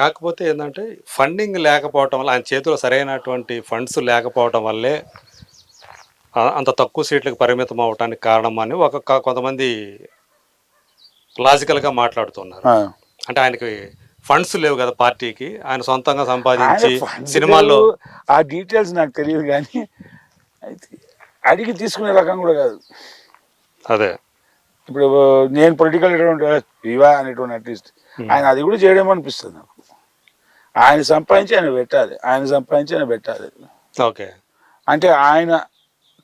కాకపోతే ఏందంటే ఫండింగ్ లేకపోవటం వల్ల ఆయన చేతిలో సరైనటువంటి ఫండ్స్ లేకపోవటం వల్లే అంత తక్కువ సీట్లకు పరిమితం అవ్వటానికి కారణం అని కొంతమంది లాజికల్గా మాట్లాడుతున్నారు. అంటే ఆయనకి ఫండ్స్ లేవు కదా పార్టీకి, ఆయన సొంతంగా సంపాదించి సినిమాల్లో ఆ డీటెయిల్స్ నాకు తెలియదు, కానీ అడిగి తీసుకునే రకం కూడా కాదు. అదే ఇప్పుడు నేను పొలిటికల్ ఇవా అనేటువంటి అట్లీస్ట్ ఆయన అది కూడా చేయడం అనిపిస్తుంది నాకు. ఆయన సంపాదించి ఆయన పెట్టాలి, ఆయన సంపాదించి ఆయన పెట్టాలి. ఓకే, అంటే ఆయన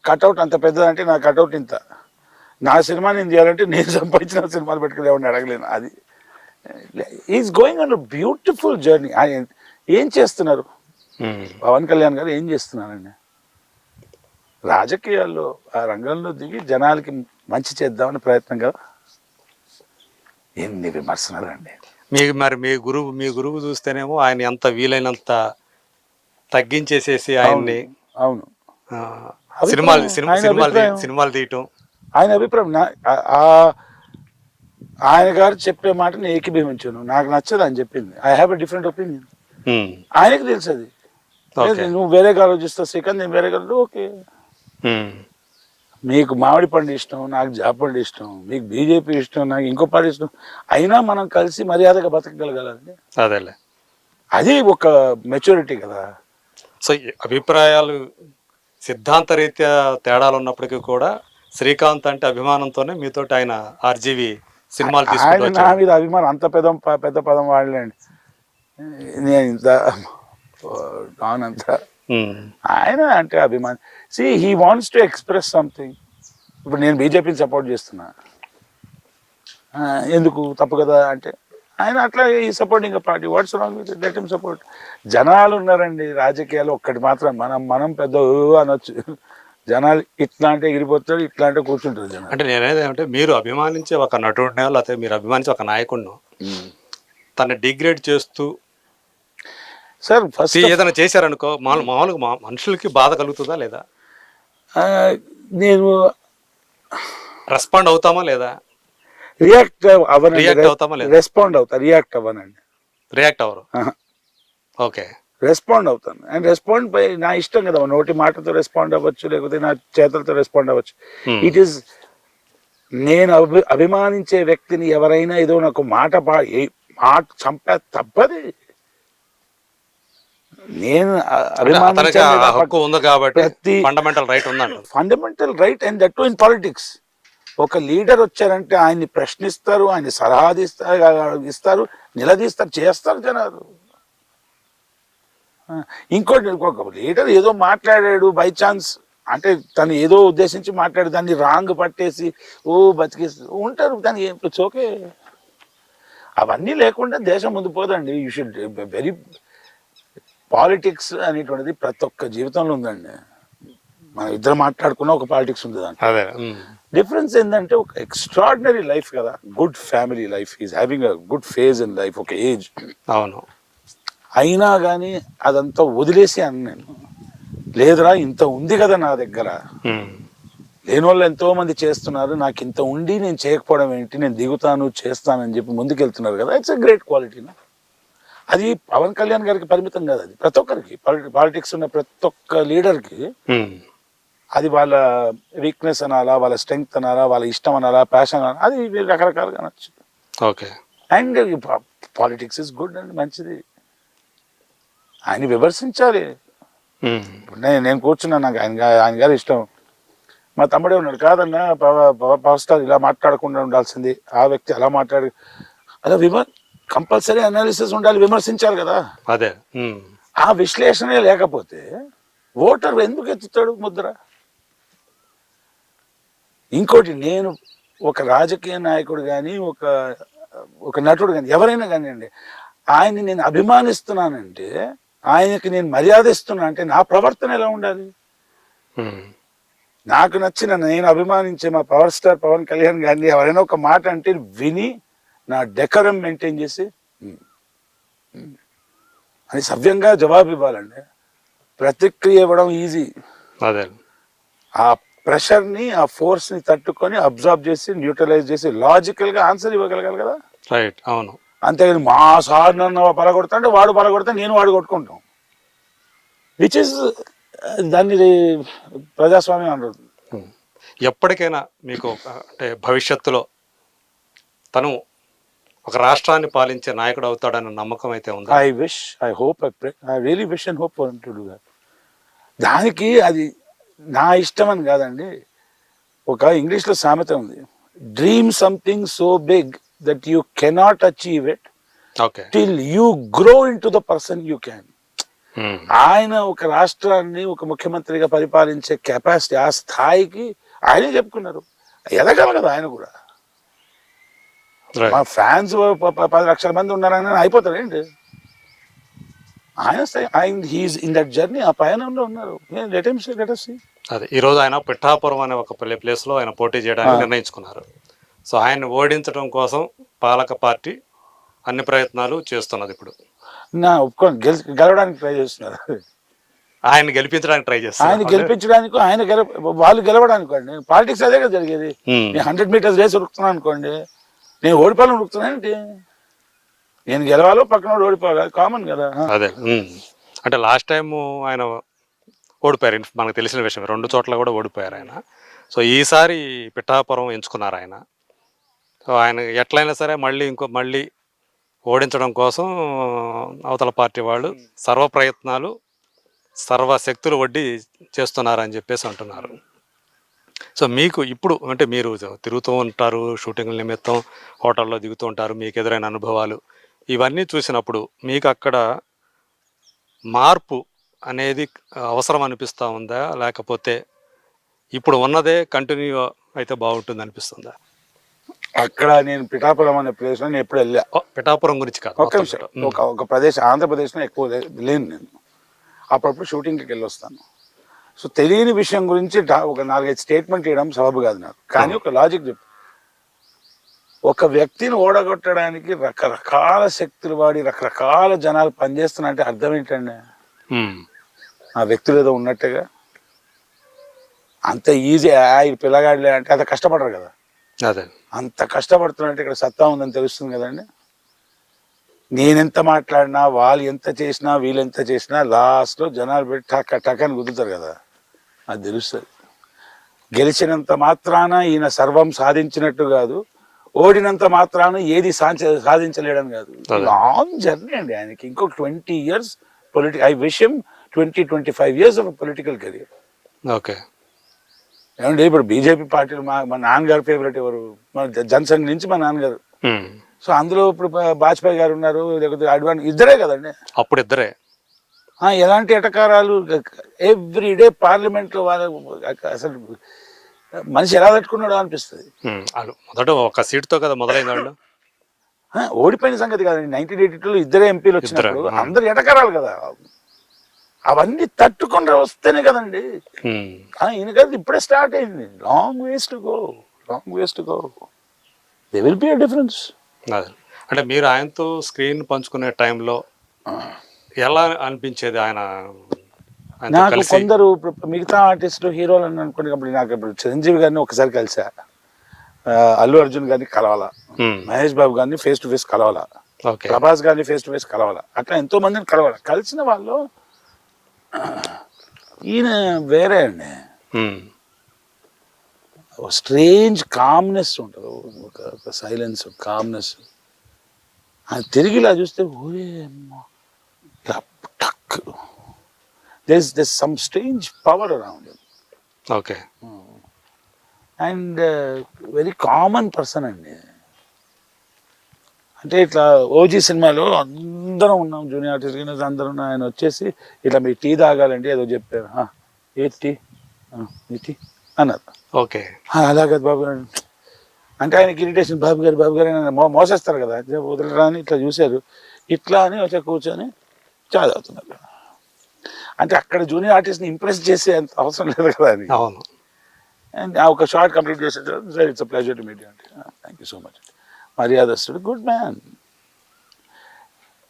కట్అవుట్ అంత పెద్దదంటే నా కట్అవుట్ ఇంత, నా సినిమా నేను చేయాలంటే నేను సంపాదించిన సినిమాలు పెట్టుకుని ఎవరిని అడగలేను. అది is going on beautiful journey. ఆయన ఏం చేస్తున్నారు, పవన్ కళ్యాణ్ గారు ఏం చేస్తున్నారండి? రాజకీయాల్లో ఆ రంగంలో దిగి జనాలకి మంచి చేద్దామని ప్రయత్నం కదా. ఎన్ని విమర్శనాలు అండి. మరి మీ గురువు చూస్తేనేమో ఆయన ఎంత వీలైనంత తగ్గించేసేసి ఆయన్ని అవును సినిమాలు తీయటం ఆయన అభిప్రాయం. ఆయన గారు చెప్పే మాట నేను ఏకీభవించాను, నాకు నచ్చదు అని చెప్పింది. I have a different opinion. ఆయనకి తెలుసు అది. నువ్వు వేరేగా ఆలోచిస్తావు శ్రీకాంత్, నేను వేరేగా ఓకే. మీకు మామిడి పండు ఇష్టం, నాకు జాపండు ఇష్టం, మీకు బీజేపీ ఇష్టం, నాకు ఇంకో పార్టీ ఇష్టం, అయినా మనం కలిసి మర్యాదగా బతకగలగాలండి. అదేలే, అది ఒక మెచ్యూరిటీ కదా. సో అభిప్రాయాలు సిద్ధాంత రీత్యా తేడాలు ఉన్నప్పటికీ కూడా శ్రీకాంత్ అంటే అభిమానంతోనే మీతోటి ఆయన ఆర్జీవి సినిమాలు తీసుకుంటారు. నా మీద అభిమానం అంత పెద్ద పదం వాడలేండి. నేను ఇంత అంత ఆయన అంటే అభిమానం. See he wants to express something. ఇప్పుడు నేను బీజేపీని సపోర్ట్ చేస్తున్నా, ఎందుకు తప్పు కదా అంటే ఆయన అట్లా ఈ supporting party, what's wrong with let him support. జనాలు ఉన్నారండి రాజకీయాలు. ఒక్కటి మాత్రం మనం పెద్ద అనొచ్చు, జనాలు ఇట్లా అంటే ఎగిరిపోతాడు, ఇట్లా అంటే కూర్చుంటారు జనాలు. అంటే నేనేది ఏమంటే మీరు అభిమానించే ఒక నటుడిని లేకపోతే మీరు అభిమానించే ఒక నాయకుడిని తను డిగ్రేడ్ చేస్తూ సార్ ఫస్ట్ ఏదైనా చేశారనుకో మామూలుగా మనుషులకి బాధ కలుగుతుందా లేదా? నేను రెస్పాండ్ అవుతామా లేదా? రియాక్ట్ అవ్వనండి, రియాక్ట్ అవుతామా లేదా? రెస్పాండ్ అవుతా, రియాక్ట్ అవ్వనండి. రియాక్ట్ అవ్వరు? ఓకే, రెస్పాండ్ అవుతాను. అండ్ రెస్పాండ్ బై నా ఇష్టం కదా, నోటి మాటతో రెస్పాండ్ అవ్వచ్చు, లేకపోతే నా చేతులతో రెస్పాండ్ అవ్వచ్చు. ఇట్ ఈస్ నేను అభిమానించే వ్యక్తిని ఎవరైనా ఏదో నాకు మాట చంపే తప్పది. నేను fundamental right and that to in politics. ఒక లీడర్ వచ్చారంటే ఆయన్ని ప్రశ్నిస్తారు, ఆయన సలహా ఇస్తారు, నిలదీస్తారు, చేస్తారు జనాలు. ఇంకోటి ఒక లీడర్ ఏదో మాట్లాడాడు బై ఛాన్స్ అంటే తను ఏదో ఉద్దేశించి మాట్లాడి దాన్ని రాంగ్ పట్టేసి బతికేసి ఉంటారు. దాన్ని ఇట్స్ ఓకే. అవన్నీ లేకుండా దేశం ముందు పోదండి. యూ షుడ్ వెరీ పాలిటిక్స్ అనేటువంటిది ప్రతి ఒక్క జీవితంలో ఉందండి. మనం ఇద్దరు మాట్లాడుకున్న ఒక పాలిటిక్స్ ఉంది దాంట్లో. డిఫరెన్స్ ఏంటంటే ఒక ఎక్స్ట్రాడినరీ లైఫ్ కదా, good family life, is having a good phase in life, ఒక ఏజ్. అవును. అయినా కానీ అదంతా వదిలేసి నేను లేదురా ఇంత ఉంది కదా నా దగ్గర, లేని వాళ్ళు ఎంతో మంది చేస్తున్నారు, నాకు ఇంత ఉండి నేను చేయకపోవడం ఏంటి, నేను దిగుతాను చేస్తానని చెప్పి ముందుకెళ్తున్నారు కదా. It's a great quality. అది పవన్ కళ్యాణ్ గారికి పరిమితం కాదు, అది ప్రతి ఒక్కరికి, పాలిటిక్స్ ఉన్న ప్రతి ఒక్క లీడర్కి అది వాళ్ళ వీక్నెస్ అనాలా, వాళ్ళ స్ట్రెంగ్త్ అనాలా, వాళ్ళ ఇష్టం అనాలా, ప్యాషన్ అనాలా, అది రకరకాలుగా అనొచ్చు. Okay. And politics is good and మంచిది. ఆయన విమర్శించాలి. నేను కూర్చున్నాను, నాకు ఆయన గారు ఇష్టం. మా తమ్ముడే ఉన్నాడు, కాదన్నా పవర్ స్టార్ ఇలా మాట్లాడకుండా ఉండాల్సింది, ఆ వ్యక్తి అలా మాట్లాడి, అలా కంపల్సరీ అనాలిసిస్ ఉండాలి, విమర్శించాలి కదా. అదే ఆ విశ్లేషణే లేకపోతే ఓటర్ ఎందుకు ఎత్తుతాడు ముద్ర? ఇంకోటి, నేను ఒక రాజకీయ నాయకుడు కానీ ఒక నటుడు కానీ ఎవరైనా కానివ్వండి, ఆయన్ని నేను అభిమానిస్తున్నానంటే, ఆయనకి నేను మర్యాద ఇస్తున్నా అంటే నా ప్రవర్తన ఎలా ఉండాలి? నాకు నచ్చిన, నేను అభిమానించే మా పవర్ స్టార్ పవన్ కళ్యాణ్ గారిని ఎవరైనా ఒక మాట అంటే విని నా డెకరం మెయింటైన్ చేసి అని సవ్యంగా జవాబు ఇవ్వాలండి. ప్రతిక్రియ ఇవ్వడం ఈజీ, ఆ ప్రెషర్ని, ఆ ఫోర్స్ని తట్టుకొని అబ్జర్వ్ చేసి న్యూట్రలైజ్ చేసి లాజికల్గా ఆన్సర్ ఇవ్వగలగాలి కదా. రైట్, అవును. అంతేగాని మా సార్ నన్ను పలగొడతా అంటే వాడు పలగొడతా నేను వాడు కొట్టుకుంటాం, విచ్ ఇస్ దాన్ని ప్రజాస్వామ్యం అంటారు. ఎప్పటికైనా మీకు అంటే భవిష్యత్తులో తను ఒక రాష్ట్రాన్ని పాలించే నాయకుడు అవుతాడన్న నమ్మకం అయితే ఉంది. I wish, I hope, I really wish and hope to do that. దానికి అది నా ఇష్టం అని కాదండి. ఒక ఇంగ్లీష్లో సామెత ఉంది, dream something so big that you cannot achieve it okay till you grow into the person you can. ఆయన ఒక రాష్ట్రాన్ని ఒక ముఖ్యమంత్రిగా పరిపాలించే కెపాసిటీ, ఆ స్థాయికి ఆయనే చెప్పుకున్నారు. ఎదగాలి కదా ఆయన కూడా. మా ఫ్యాన్స్ 10 లక్షల మంది ఉన్నారని అయిపోతారేంటి? ఆయన హీఈస్ ఇన్ దట్ జర్నీ, ఆ పయనంలో ఉన్నారు. Let us see. అదే ఈరోజు ఆయన పిఠాపురం అనే ఒక ప్లేస్లో ఆయన పోటీ చేయడానికి నిర్ణయించుకున్నారు. సో ఆయన్ని ఓడించడం కోసం పాలక పార్టీ అన్ని ప్రయత్నాలు చేస్తున్నది. ఇప్పుడు నా ఒప్పుకోండి, గెలవడానికి ట్రై చేస్తున్నారు. ఆయన గెలిపించడానికి ట్రై చేస్తారు. ఆయన గెలిపించడానికి, వాళ్ళు గెలవడానికి అండి. పాలిటిక్స్ అదే కదా జరిగేది. నేను 100 మీటర్స్ రేస్ ఉరుకుతున్నాను అనుకోండి, నేను ఓడిపోవాలని ఉరుకుతున్నానంటే నేను గెలవాలో పక్కన ఓడిపోవాలి, కామన్ కదా. అదే అంటే లాస్ట్ టైం ఆయన ఓడిపోయారు, మనకు తెలిసిన విషయం. 2 చోట్ల కూడా ఓడిపోయారు ఆయన. సో ఈసారి పిఠాపురం ఎంచుకున్నారు ఆయన. సో ఆయన ఎట్లయినా సరే మళ్ళీ ఓడించడం కోసం అవతల పార్టీ వాళ్ళు సర్వ ప్రయత్నాలు సర్వశక్తులు వడ్డీ చేస్తున్నారని చెప్పేసి అంటున్నారు. సో మీకు ఇప్పుడు అంటే మీరు తిరుగుతూ ఉంటారు, షూటింగ్ల నిమిత్తం హోటల్లో దిగుతూ ఉంటారు, మీకు ఎదురైన అనుభవాలు ఇవన్నీ చూసినప్పుడు మీకు అక్కడ మార్పు అనేది అవసరం అనిపిస్తూ ఉందా, లేకపోతే ఇప్పుడు ఉన్నదే కంటిన్యూ అయితే బాగుంటుంది అనిపిస్తుందా? అక్కడ నేను పిఠాపురం అనే ప్లేస్లో నేను ఎప్పుడు వెళ్ళా. పిఠాపురం గురించి కాదు, ఒక నిమిషం. ఒక ప్రదేశం ఆంధ్రప్రదేశ్లో ఎక్కువ లేను నేను. అప్పుడప్పుడు షూటింగ్కి వెళ్ళి వస్తాను. సో తెలియని విషయం గురించి ఒక 4-5 స్టేట్మెంట్ ఇవ్వడం సబబు కాదు నాకు. కానీ ఒక లాజిక్ చెప్పు. ఒక వ్యక్తిని ఓడగొట్టడానికి రకరకాల శక్తులు వాడి రకరకాల జనాలు పనిచేస్తున్నారంటే అర్థం ఏంటండి? ఆ వ్యక్తులు ఏదో ఉన్నట్టుగా అంత ఈజీ పిల్లగాడిలే అంటే అంత కష్టపడరు కదా. అదే అంత కష్టపడుతున్నట్టు ఇక్కడ సత్తా ఉందని తెలుస్తుంది కదండి. నేనెంత మాట్లాడినా, వాళ్ళు ఎంత చేసినా, వీళ్ళు ఎంత చేసినా లాస్ట్లో జనాలు పెట్టి టక్కని కుదురుతారు కదా, అది తెలుస్తుంది. గెలిచినంత మాత్రాన ఈయన సర్వం సాధించినట్టు కాదు, ఓడినంత మాత్రాన ఏది సాధించలేడని కాదు. లాంగ్ జర్నీ అండి ఆయనకి. ఇంకొక 20 years I wish him 20-25 years of political career. Okay. ఏమంటే ఇప్పుడు బీజేపీ పార్టీలు మా నాన్నగారు ఫేవరెట్ ఎవరు? మన జనసంఘ్ నుంచి మా నాన్నగారు. సో అందులో ఇప్పుడు వాజ్పేయి గారు ఉన్నారు, లేకపోతే అడ్వాణి, ఇద్దరే కదండి. అప్పుడు ఇద్దరే. ఎలాంటి ఎటకారాలు ఎవ్రీడే పార్లమెంట్లో వాళ్ళ అసలు మనిషి ఎలా తట్టుకున్నాడో అనిపిస్తుంది. మొదట ఒక సీట్తో కదా మొదలైన వాళ్ళు. ఓడిపోయిన సంగతి కాదండి. 1982లో ఇద్దరే ఎంపీలు వచ్చినప్పుడు అందరు ఎటకారాలు కదా, అవన్నీ తట్టుకొని వస్తేనే కదండి. ఈయన కదా ఇప్పుడే స్టార్ట్ అయింది. Long ways to go. They will be a difference. అంటే మీరు ఆయనతో స్క్రీన్ పంచుకునే టైంలో ఎలా అనిపించేది? ఆయన నాకు కొందరు మిగతా ఆర్టిస్టులు హీరోలు అని అనుకునేటప్పుడు నాకు ఇప్పుడు చిరంజీవి గారిని ఒకసారి కలిసా, అల్లు అర్జున్ గారిని కలవాలా, మహేష్ బాబు గారిని ఫేస్ టు ఫేస్ కలవాలా, ప్రభాస్ గారిని ఫేస్ టు ఫేస్ కలవాలా, అట్లా ఎంతో మందిని కలవాలా. కలిసిన వాళ్ళు ఈయన వేరే అండి. స్ట్రేంజ్ కామ్నెస్ ఉంటుంది, ఒక సైలెన్స్, కామ్నెస్. ఆయన తిరిగి ఇలా చూస్తే there's some strange power around him. Okay. And very common person అండి. అంటే ఇట్లా ఓజీ సినిమాలో అందరం ఉన్నాం, జూనియర్ ఆర్టిస్ట్ అందరూ ఉన్నాం. ఆయన వచ్చేసి ఇట్లా మీ టీ తాగాలంటే ఏదో చెప్పారు, ఏ టీ అన్నారు. ఓకే. అలాగే బాబు గారు అంటే ఆయనకి ఇరిటేషన్, బాబు గారు మోసేస్తారు కదా, వదలరా అని ఇట్లా చూశారు. ఇట్లా అని వచ్చి కూర్చొని చాలా అవుతున్నారు. అంటే అక్కడ జూనియర్ ఆర్టిస్ట్ని ఇంప్రెస్ చేసే అంత అవసరం లేదు కదా అని. అవును. అండ్ ఒక షార్ట్ కంప్లీట్ చేసేది, sir it's a pleasure to meet you అంటే థ్యాంక్ యూ సో మచ్. మర్యాదస్తుడు, గుడ్ మ్యాన్.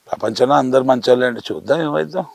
ప్రపంచంలో అందరు మంచి వాళ్ళు అంటే చూద్దాం ఏమైద్దాం.